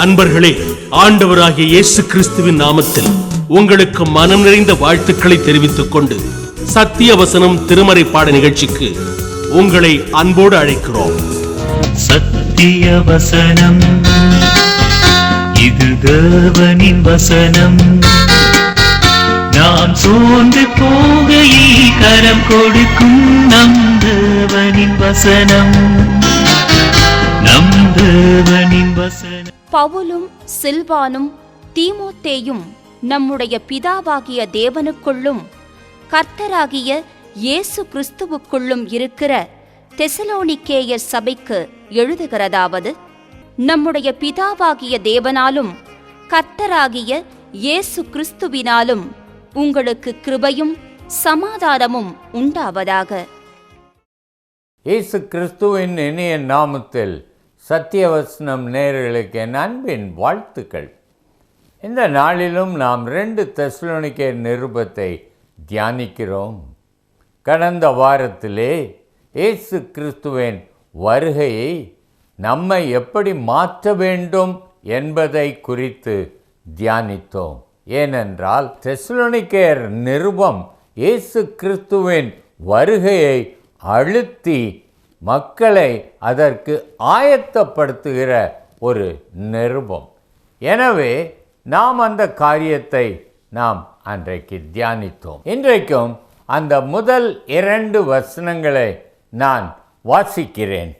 அன்பர்களே, ஆண்டவராகிய இயேசு கிறிஸ்துவின் நாமத்தில் உங்களுக்கு மனம் நிறைந்த வாழ்த்துக்களை தெரிவித்துக் கொண்டு சத்திய வசனம் திருமறை பாட நிகழ்ச்சிக்கு உங்களை அன்போடு அழைக்கிறோம். சத்திய வசனம், இது தேவனின் வசனம். நாம் சோர்ந்து போகையில் கரம் கொடுக்கும் நம் தேவனின் வசனம், நம் தேவனின் வசனம். பவுலும் சில்வானும் தீமோத்தேயும் நம்முடைய பிதாவாகிய தேவனுக்குள்ளும் கர்த்தராகிய இயேசு கிறிஸ்துவுக்குள்ளும் இருக்கிற தெசலோனிக்கேயர் சபைக்கு எழுதுகிறதாவது, நம்முடைய பிதாவாகிய தேவனாலும் கர்த்தராகிய இயேசு கிறிஸ்துவினாலும் உங்களுக்கு கிருபையும் சமாதானமும் உண்டாவதாக. இயேசு கிறிஸ்துவின் இனிய நாமத்தில் சத்தியவசனம் நேயர்களுக்கு என் அன்பின் வாழ்த்துக்கள். இந்த நாளிலும் நாம் 2 தெசலோனிக்கேயர் நிருபத்தை தியானிக்கிறோம். கடந்த வாரத்திலே இயேசு கிறிஸ்துவின் வருகையை நம்மை எப்படி மாற்ற வேண்டும் என்பதை குறித்து தியானித்தோம். ஏனென்றால் தெசலோனிக்கேயர் நிருபம் இயேசு கிறிஸ்துவின் வருகையை அழுத்தி மக்களை அதற்கு ஆயத்தப்படுத்துகிற ஒரு நிருபம். எனவே நாம் அந்த காரியத்தை நாம் அன்றைக்கு தியானித்தோம். இன்றைக்கும் அந்த முதல் 2 வசனங்களை நான் வாசிக்கிறேன்.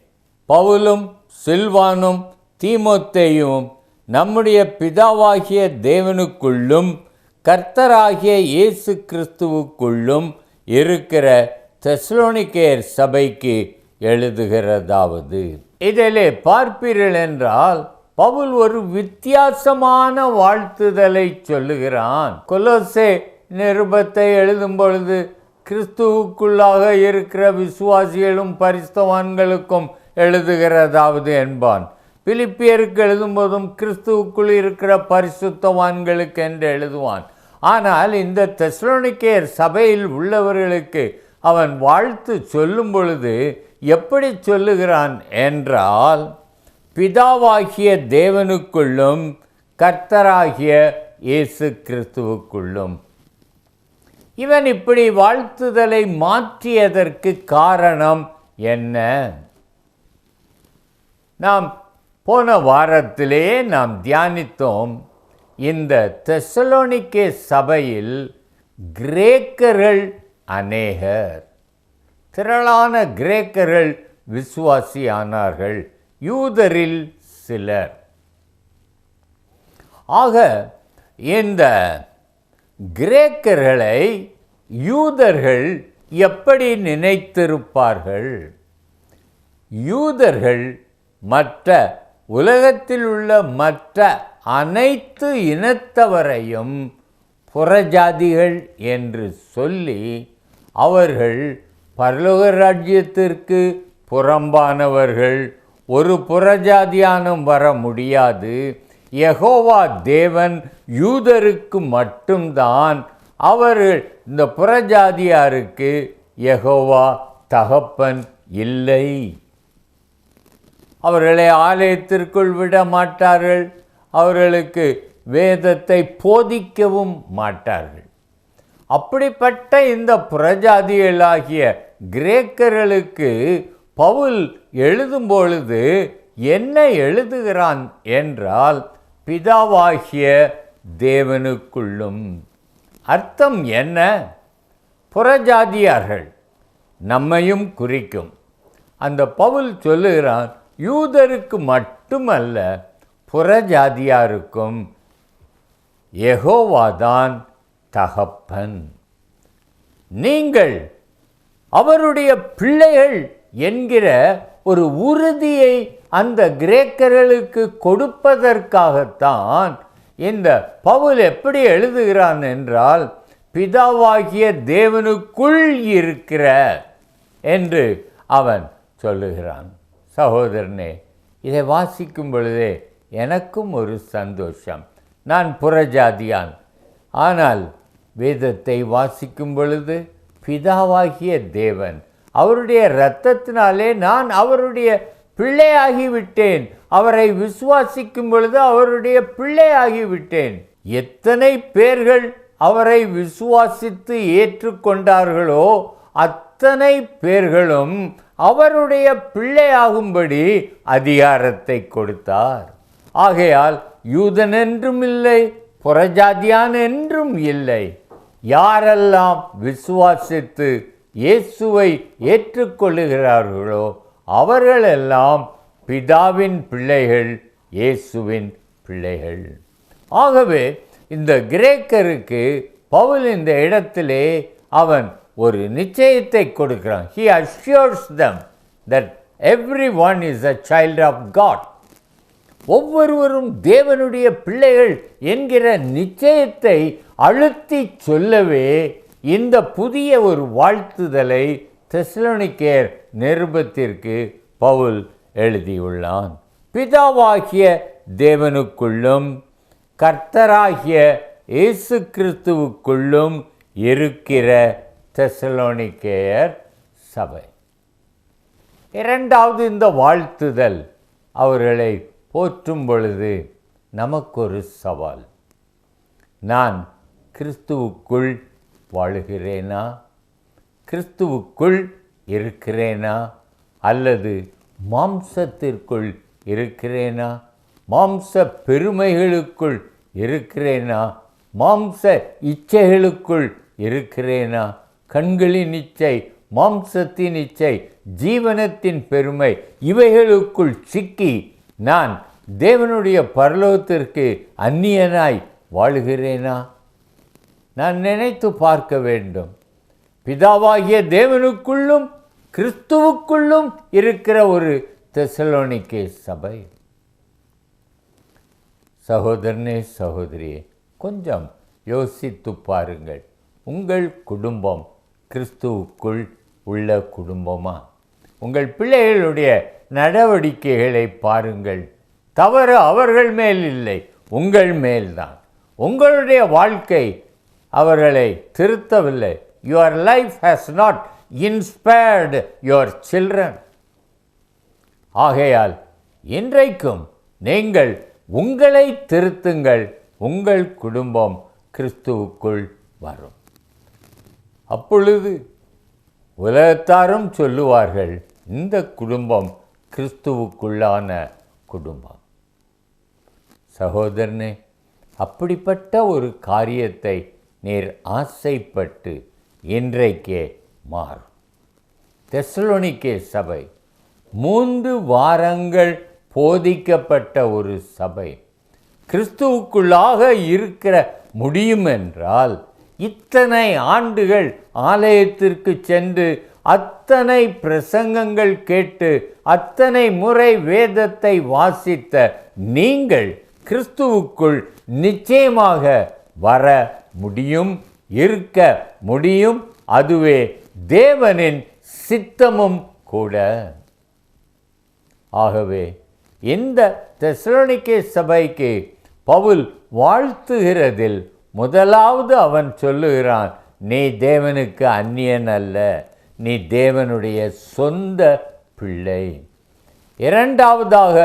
பவுலும் சில்வானும் தீமோத்தேயும் நம்முடைய பிதாவாகிய தேவனுக்குள்ளும் கர்த்தராகிய இயேசு கிறிஸ்துவுக்குள்ளும் இருக்கிற தெசலோனிக்கேயர் சபைக்கு எழுதுகிறதாவது. இதிலே பார்ப்பீர்கள் என்றால் பவுல் ஒரு வித்தியாசமான வாழ்த்துதலை சொல்லுகிறான். கொலோசே நிருபத்தை எழுதும் பொழுது கிறிஸ்துவுக்குள்ளாக இருக்கிற விசுவாசிகளும் பரிசுத்தவான்களுக்கும் எழுதுகிறதாவது என்பான். பிலிப்பியருக்கு எழுதும்போதும் கிறிஸ்துவுக்குள் இருக்கிற பரிசுத்தவான்களுக்கு என்று எழுதுவான். ஆனால் இந்த தெசலோனிக்கேயர் சபையில் உள்ளவர்களுக்கு அவன் வாழ்த்து சொல்லும் பொழுது எப்படி சொல்லுகிறான் என்றால், பிதாவாகிய தேவனுக்குள்ளும் கர்த்தராகிய இயேசு கிறிஸ்துவுக்குள்ளும். இவன் இப்படி வாழ்த்துதலை மாற்றியதற்கு காரணம் என்ன? நாம் போன வாரத்திலே நாம் தியானித்தோம். இந்த தெசலோனிக்கே சபையில் கிரேக்கர்கள் அநேகர், திரளான கிரேக்கர்கள் விசுவாசியானார்கள், யூதரில் சிலர். ஆக இந்த கிரேக்கர்களை யூதர்கள் எப்படி நினைத்திருப்பார்கள்? யூதர்கள் மற்ற உலகத்தில் உள்ள மற்ற அனைத்து இனத்தவரையும் புறஜாதிகள் என்று சொல்லி அவர்கள் பரலோக ராஜ்யத்திற்கு புறம்பானவர்கள், ஒரு புறஜாதியானும் வர முடியாது, யெகோவா தேவன் யூதருக்கு மட்டும்தான், அவர்கள் இந்த புறஜாதியாருக்கு யெகோவா தகப்பன் இல்லை, அவர்களை ஆலயத்திற்குள் விட மாட்டார்கள், அவர்களுக்கு வேதத்தை போதிக்கவும் மாட்டார்கள். அப்படிப்பட்ட இந்த புறஜாதிகளாகிய கிரேக்கர்களுக்கு பவுல் எழுதும் பொழுது என்ன எழுதுகிறான் என்றால், பிதாவாகிய தேவனுக்குள்ளும். அர்த்தம் என்ன? புறஜாதியார்கள் நம்மையும் குறிக்கும். அந்த பவுல் சொல்லுகிறான், யூதருக்கு மட்டுமல்ல புறஜாதியாருக்கும் யெகோவாதான் தகப்பன். நீங்கள் அவருடைய பிள்ளைகள் என்கிற ஒரு உறுதியை அந்த கிரேக்கர்களுக்கு கொடுப்பதற்காகத்தான் இந்த பவுல் எப்படி எழுதுகிறான் என்றால், பிதாவாகிய தேவனுக்குள் இருக்கிற என்று அவன் சொல்லுகிறான். சகோதரனே, இதை வாசிக்கும் பொழுதே எனக்கும் ஒரு சந்தோஷம். நான் புறஜாதியான், ஆனால் வேதத்தை வாசிக்கும் பொழுது பிதாவாகிய தேவன் அவருடைய இரத்தத்தினாலே நான் அவருடைய பிள்ளையாகிவிட்டேன். அவரை விசுவாசிக்கும் பொழுது அவருடைய பிள்ளையாகிவிட்டேன். எத்தனை பேர்கள் அவரை விசுவாசித்து ஏற்றுக்கொண்டார்களோ அத்தனை பேர்களும் அவருடைய பிள்ளையாகும்படி அதிகாரத்தை கொடுத்தார். ஆகையால் யூதன் என்றும் இல்லை, புறஜாதியான் என்றும் இல்லை. யாரெல்லாம் விசுவாசித்து இயேசுவை ஏற்றுக்கொள்ளுகிறார்களோ அவர்களெல்லாம் பிதாவின் பிள்ளைகள், இயேசுவின் பிள்ளைகள். ஆகவே இந்த கிரேக்கருக்கு பவுல் இந்த இடத்திலே அவன் ஒரு நிச்சயத்தை கொடுக்கிறான். He assures them that everyone is a child of God. ஒவ்வொருவரும் தேவனுடைய பிள்ளைகள் என்கிற நிச்சயத்தை அழுத்தி சொல்லவே இந்த புதிய ஒரு வாழ்த்துதலை தெசலோனிக்கேயர் நிருபத்திற்கு பவுல் எழுதியுள்ளான். பிதாவாகிய தேவனுக்குள்ளும் கர்த்தராகிய இயேசு கிறிஸ்துவுக்குள்ளும் இருக்கிற தெசலோனிக்கேயர் சபை. இரண்டாவது, இந்த வாழ்த்துதல் அவர்களை போற்றும் பொழுது நமக்கொரு சவால். நான் கிறிஸ்துவுக்குள் வாழுகிறேனா, கிறிஸ்துவுக்குள் இருக்கிறேனா, அல்லது மாம்சத்திற்குள் இருக்கிறேனா, மாம்ச பெருமைகளுக்குள் இருக்கிறேனா, மாம்ச இச்சைகளுக்குள் இருக்கிறேனா, கண்களின் இச்சை, மாம்சத்தின் இச்சை, ஜீவனத்தின் பெருமை, இவைகளுக்குள் சிக்கி நான் தேவனுடைய பரலோகத்திற்கு அந்நியனாய் வாழுகிறேனா? நான் நினைத்து பார்க்க வேண்டும். பிதாவாகிய தேவனுக்குள்ளும் கிறிஸ்துவுக்குள்ளும் இருக்கிற ஒரு தெசலோனிக்கே சபை. சகோதரனே, சகோதரியே, கொஞ்சம் யோசித்து பாருங்கள். உங்கள் குடும்பம் கிறிஸ்துவுக்குள் உள்ள குடும்பமா? உங்கள் பிள்ளைகளுடைய நடவடிக்கைகளை பாருங்கள். தவறு அவர்கள் மேல் இல்லை, உங்கள் மேல்தான். உங்களுடைய வாழ்க்கை அவர்களை திருத்தவில்லை. Your life has not inspired your children. ஆகையால் இன்றைக்கும் நீங்கள் உங்களை திருத்துங்கள். உங்கள் குடும்பம் கிறிஸ்துவுக்குள் வரும். அப்பொழுது உலகத்தாரும் சொல்லுவார்கள், இந்த குடும்பம் கிறிஸ்துவுக்குள்ளான குடும்பம். சகோதரனே, அப்படிப்பட்ட ஒரு காரியத்தை நீர் ஆசைப்பட்டு இன்றைக்கே மாறும். தெசலோனிக்கே சபை 3 வாரங்கள் போதிக்கப்பட்ட ஒரு சபை. கிறிஸ்துவுக்குள்ளாக இருக்கிற முடியும் என்றால் இத்தனை ஆண்டுகள் ஆலயத்திற்கு சென்று அத்தனை பிரசங்கங்கள் கேட்டு அத்தனை முறை வேதத்தை வாசித்த நீங்கள் கிறிஸ்துவுக்குள் நிச்சயமாக வர முடியும், இருக்க முடியும். அதுவே தேவனின் சித்தமும் கூட. ஆகவே இந்த தெசலோனிக்கே சபைக்கு பவுல் வாழ்த்துகிறதில் முதலாவது அவன் சொல்லுகிறான், நீ தேவனுக்கு அந்நியன் அல்ல, நீ தேவனுடைய சொந்த பிள்ளை. இரண்டாவதாக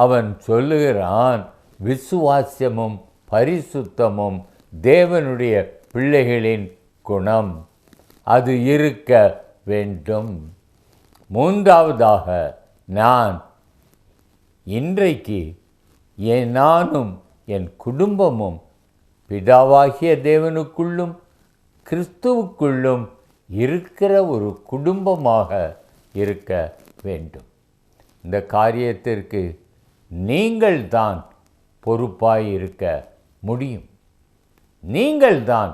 அவன் சொல்லுகிறான், விசுவாசமும் பரிசுத்தமும் தேவனுடைய பிள்ளைகளின் குணம், அது இருக்க வேண்டும். மூன்றாவதாக, நான் இன்றைக்கு நானும் என் குடும்பமும் பிதாவாகிய தேவனுக்குள்ளும் கிறிஸ்துவுக்குள்ளும் இருக்கிற ஒரு குடும்பமாக இருக்க வேண்டும். இந்த காரியத்திற்கு நீங்கள் தான் பொறுப்பாய் இருக்க முடியும். நீங்கள் தான்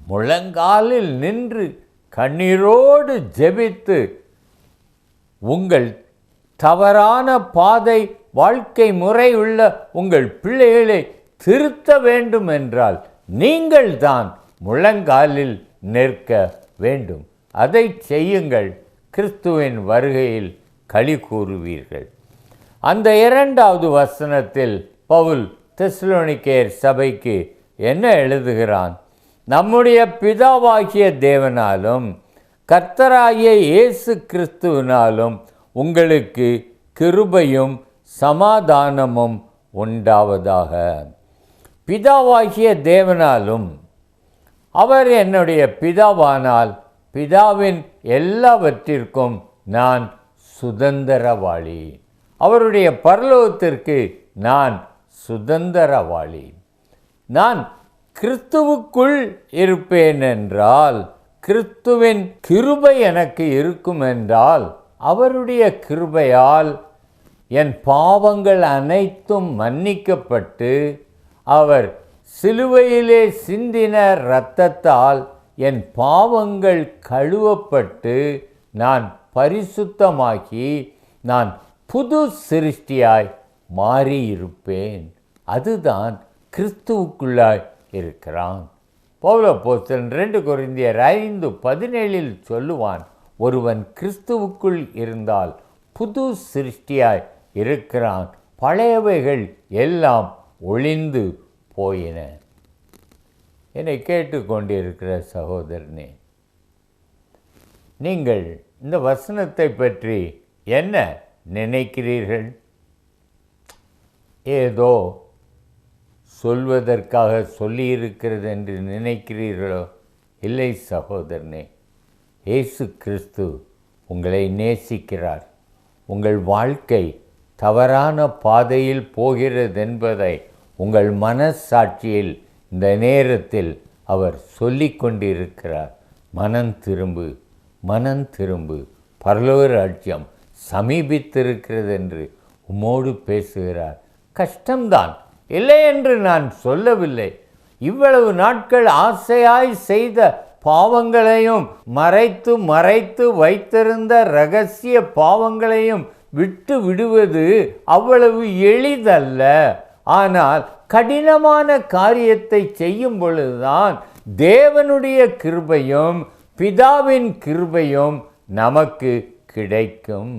முழங்காலில் நின்று கண்ணீரோடு ஜெபித்து உங்கள் தவறான பாதை வாழ்க்கை முறை உள்ள உங்கள் பிள்ளைகளை திருத்த வேண்டும் என்றால் நீங்கள் தான் முழங்காலில் நிற்க வேண்டும். அதை செய்யுங்கள். கிறிஸ்துவின் வருகையில் களி கூறுவீர்கள். அந்த இரண்டாவது வசனத்தில் பவுல் தெசலோனிக்கேயர் சபைக்கு என்ன எழுதுகிறான்? நம்முடைய பிதாவாகிய தேவனாலும் கர்த்தராகிய இயேசு கிறிஸ்துவினாலும் உங்களுக்கு கிருபையும் சமாதானமும் உண்டாவதாக. பிதாவாகிய தேவனாலும் அவர் என்னுடைய பிதாவானால் பிதாவின் எல்லாவற்றிற்கும் நான் சுதந்திரவாளி. அவருடைய பரலோகத்திற்கு நான் சுதந்திரவாளி. நான் கிறிஸ்துவுக்குள் இருப்பேன் என்றால், கிறிஸ்துவின் கிருபை எனக்கு இருக்கும் என்றால், அவருடைய கிருபையால் என் பாவங்கள் அனைத்தும் மன்னிக்கப்பட்டு அவர் சிலுவையிலே சிந்தின இரத்தத்தால் என் பாவங்கள் கழுவப்பட்டு நான் பரிசுத்தமாகி நான் புது சிருஷ்டியாய் மாறியிருப்பேன். அதுதான் கிறிஸ்துவுக்குள்ளாய் இருக்கிறான். பவுலப்போஸ்தலன் 2 கொரிந்தியர் 5:17 சொல்லுவான், ஒருவன் கிறிஸ்துவுக்குள் இருந்தால் புது சிருஷ்டியாய் இருக்கிறான், பழையவைகள் எல்லாம் ஒளிந்து போயின. என்னை கேட்டுக்கொண்டிருக்கிற சகோதரனே, நீங்கள் இந்த வசனத்தை பற்றி என்ன நினைக்கிறீர்கள்? ஏதோ சொல்வதற்காக சொல்லியிருக்கிறது என்று நினைக்கிறீர்களோ? இல்லை சகோதரனே, இயேசு கிறிஸ்து உங்களை நேசிக்கிறார். உங்கள் வாழ்க்கை தவறான பாதையில் போகிறது என்பதை உங்கள் மனசாட்சியில் இந்த நேரத்தில் அவர் சொல்லிக் கொண்டிருக்கிறார். மனம் திரும்பு, மனம் திரும்பு, பரலோக ராஜ்யம் சமீபித்திருக்கிறது என்று உம்மோடு பேசுகிறார். கஷ்டம்தான், இல்லை என்று நான் சொல்லவில்லை. இவ்வளவு நாட்கள் ஆசையாய் செய்த பாவங்களையும் மறைத்து மறைத்து வைத்திருந்த இரகசிய பாவங்களையும் விட்டு விடுவது அவ்வளவு எளிதல்ல. ஆனால் கடினமான காரியத்தை செய்யும் பொழுதுதான் தேவனுடைய கிருபையும் பிதாவின் கிருபையும் நமக்கு கிடைக்கும்.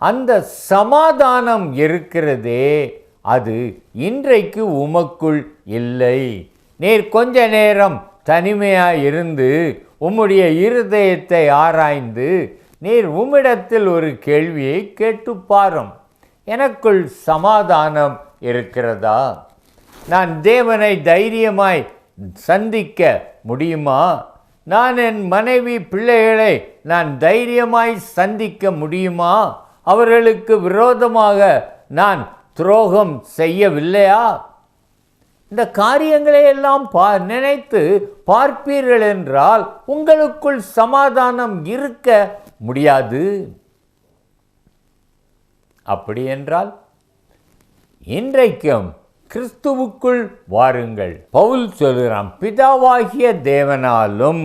அந்த சமாதானம் இருக்கிறதே, அது இன்றைக்கு உமக்குள் இல்லை. நீர் கொஞ்ச நேரம் தனிமையாய் இருந்து உம்முடைய இருதயத்தை ஆராய்ந்து நீர் உம்மிடத்தில் ஒரு கேள்வியை கேட்டு பாரும். எனக்குள் சமாதானம் இருக்கிறதா? நான் தேவனை தைரியமாய் சந்திக்க முடியுமா? நான் என் மனைவி பிள்ளைகளை நான் தைரியமாய் சந்திக்க முடியுமா? அவர்களுக்கு விரோதமாக நான் துரோகம் செய்யவில்லையா? இந்த காரியங்களை எல்லாம் நினைத்து பார்ப்பீர்கள் என்றால் உங்களுக்குள் சமாதானம் இருக்க முடியாது. அப்படி என்றால் இன்றைக்கும் கிறிஸ்துவுக்குள் வாருங்கள். பவுல் சொல்கிறான், பிதாவாகிய தேவனாலும்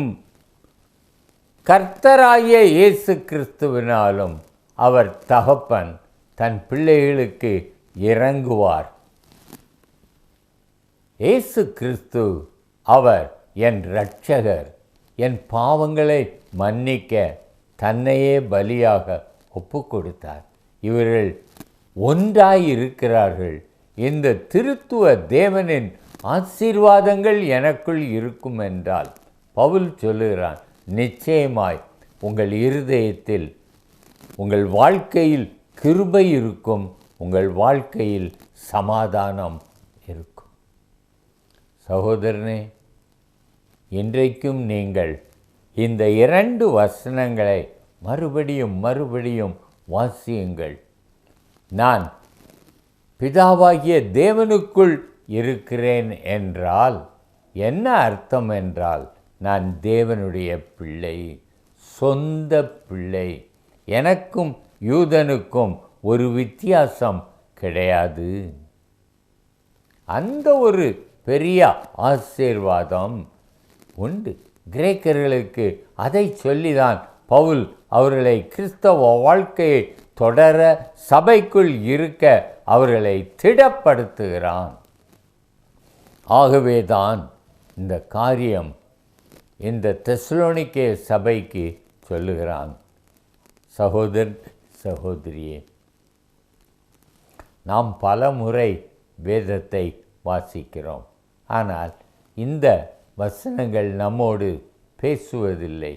கர்த்தராகிய இயேசு கிறிஸ்துவினாலும் அவர் தகப்பன் தன் பிள்ளைகளுக்கு இறங்குவார். இயேசு கிறிஸ்து அவர் என் இரட்சகர், என் பாவங்களை மன்னிக்க தன்னையே பலியாக ஒப்பு கொடுத்தார். இவர்கள் ஒன்றாய் இருக்கிறார்கள். இந்த திருத்துவ தேவனின் ஆசீர்வாதங்கள் எனக்குள் இருக்கும் என்றால் பவுல் சொல்லுகிறான், நிச்சயமாய் உங்கள் இருதயத்தில் உங்கள் வாழ்க்கையில் கிருபை இருக்கும், உங்கள் வாழ்க்கையில் சமாதானம் இருக்கும். சகோதரனே, இன்றைக்கும் நீங்கள் இந்த 2 வசனங்களை மறுபடியும் மறுபடியும் வாசியுங்கள். நான் பிதாவாகிய தேவனுக்குள் இருக்கிறேன் என்றால் என்ன அர்த்தம் என்றால், நான் தேவனுடைய பிள்ளை, சொந்த பிள்ளை. எனக்கும் யூதனுக்கும் ஒரு வித்தியாசம் கிடையாது. அந்த ஒரு பெரிய ஆசீர்வாதம் உண்டு. கிரேக்கர்களுக்கு அதை சொல்லிதான் பவுல் அவர்களை கிறிஸ்தவ வாழ்க்கையை தொடர, சபைக்குள் இருக்க அவர்களை திடப்படுத்துகிறான். ஆகவேதான் இந்த காரியம் இந்த தெசலோனிக்கே சபைக்கு சொல்லுகிறான். சகோதரன் சகோதரியே, நாம் பல முறை வேதத்தை வாசிக்கிறோம், ஆனால் இந்த வசனங்கள் நம்மோடு பேசுவதில்லை.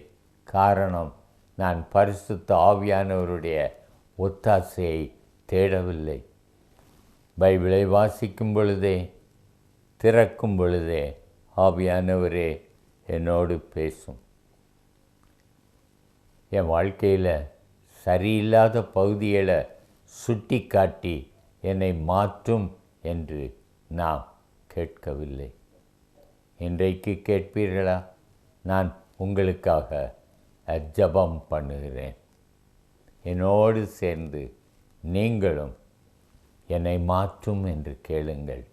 காரணம், நான் பரிசுத்த ஆவியானவருடைய ஒத்தாசையை தேடவில்லை. பைபிளை வாசிக்கும் பொழுதே, திறக்கும் பொழுதே ஆவியானவரே என்னோடு பேசும். என் வாழ்க்கையில் சரியில்லாத பகுதிகளை சுட்டி காட்டி என்னை மாற்றும் என்று நான் கேட்கவில்லை. இன்றைக்கு கேட்பீர்களா? நான் உங்களுக்காக ஜெபம் பண்ணுகிறேன். என்னோடு சேர்ந்து நீங்களும் என்னை மாற்றும் என்று கேளுங்கள்.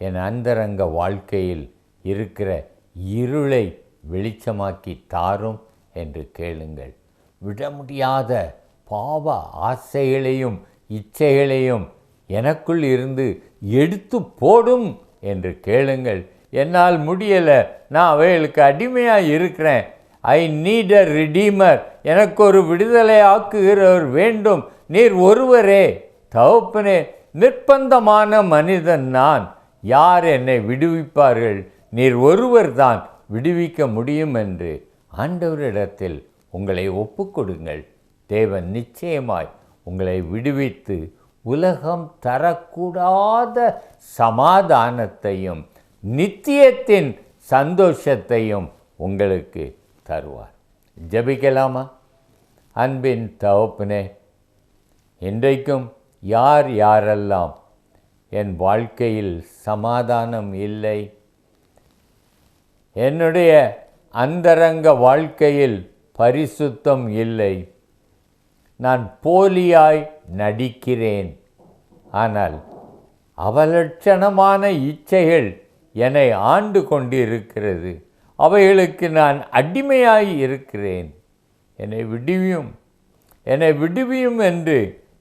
என் அந்தரங்க வாழ்க்கையில் இருக்கிற இருளை வெளிச்சமாக்கி தாரும் என்று கேளுங்கள். விட முடியாத பாவ ஆசைகளையும் இச்சைகளையும் எனக்குள் இருந்து எடுத்து போடும் என்று கேளுங்கள். என்னால் முடியலை, நான் அவைகளுக்கு அடிமையாக இருக்கிறேன். I need a redeemer. எனக்கு ஒரு விடுதலை ஆக்குகிறவர் வேண்டும். நீர் ஒருவரே தகப்பனே. நிர்பந்தமான மனிதன் நான். யார் என்னை விடுவிப்பார்கள்? நீர் ஒருவர் தான் விடுவிக்க முடியும் என்று ஆண்டவரிடத்தில் உங்களை ஒப்புக்கொடுங்கள். தேவன் நிச்சயமாய் உங்களை விடுவித்து உலகம் தரக்கூடாத சமாதானத்தையும் நித்தியத்தின் சந்தோஷத்தையும் உங்களுக்கு தருவார். ஜெபிக்கலாமா? அன்பின் தகப்பனே, இன்றைக்கும் யார் யாரெல்லாம் என் வாழ்க்கையில் சமாதானம் இல்லை, என்னுடைய அந்தரங்க வாழ்க்கையில் பரிசுத்தம் இல்லை, நான் போலியாய் நடிக்கிறேன், ஆனால் அவலட்சணமான இச்சைகள் என்னை ஆண்டு கொண்டிருக்கிறது, அவைகளுக்கு நான் அடிமையாய் இருக்கிறேன், என்னை விடுவியும் என்னை விடுவியும் என்று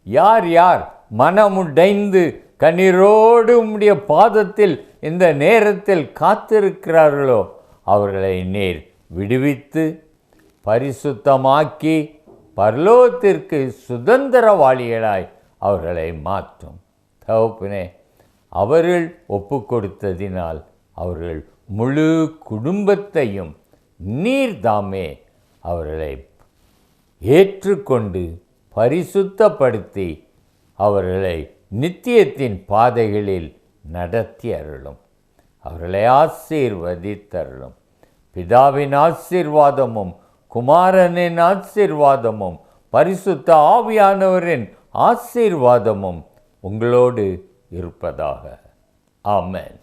யார் யார் மனமுடைந்து கண்ணீரோடு உம்முடைய பாதத்தில் இந்த நேரத்தில் காத்திருக்கிறார்களோ அவர்களை நீர் விடுவித்து பரிசுத்தமாக்கி பரலோகத்திற்கு சுதந்திரவாளிகளாய் அவர்களை மாற்றும். தகப்பனே, அவர்கள் ஒப்பு கொடுத்ததினால் அவர்கள் முழு குடும்பத்தையும் நீர்தாமே அவர்களை ஏற்றுக்கொண்டு பரிசுத்தப்படுத்தி அவர்களை நித்தியத்தின் பாதைகளில் நடத்தி அருளும். அவர்களை ஆசீர்வதித்தருளும். பிதாவின் ஆசீர்வாதமும் குமாரனின் ஆசீர்வாதமும் பரிசுத்த ஆவியானவரின் ஆசீர்வாதமும் உங்களோடு இருப்பதாக. ஆமென்.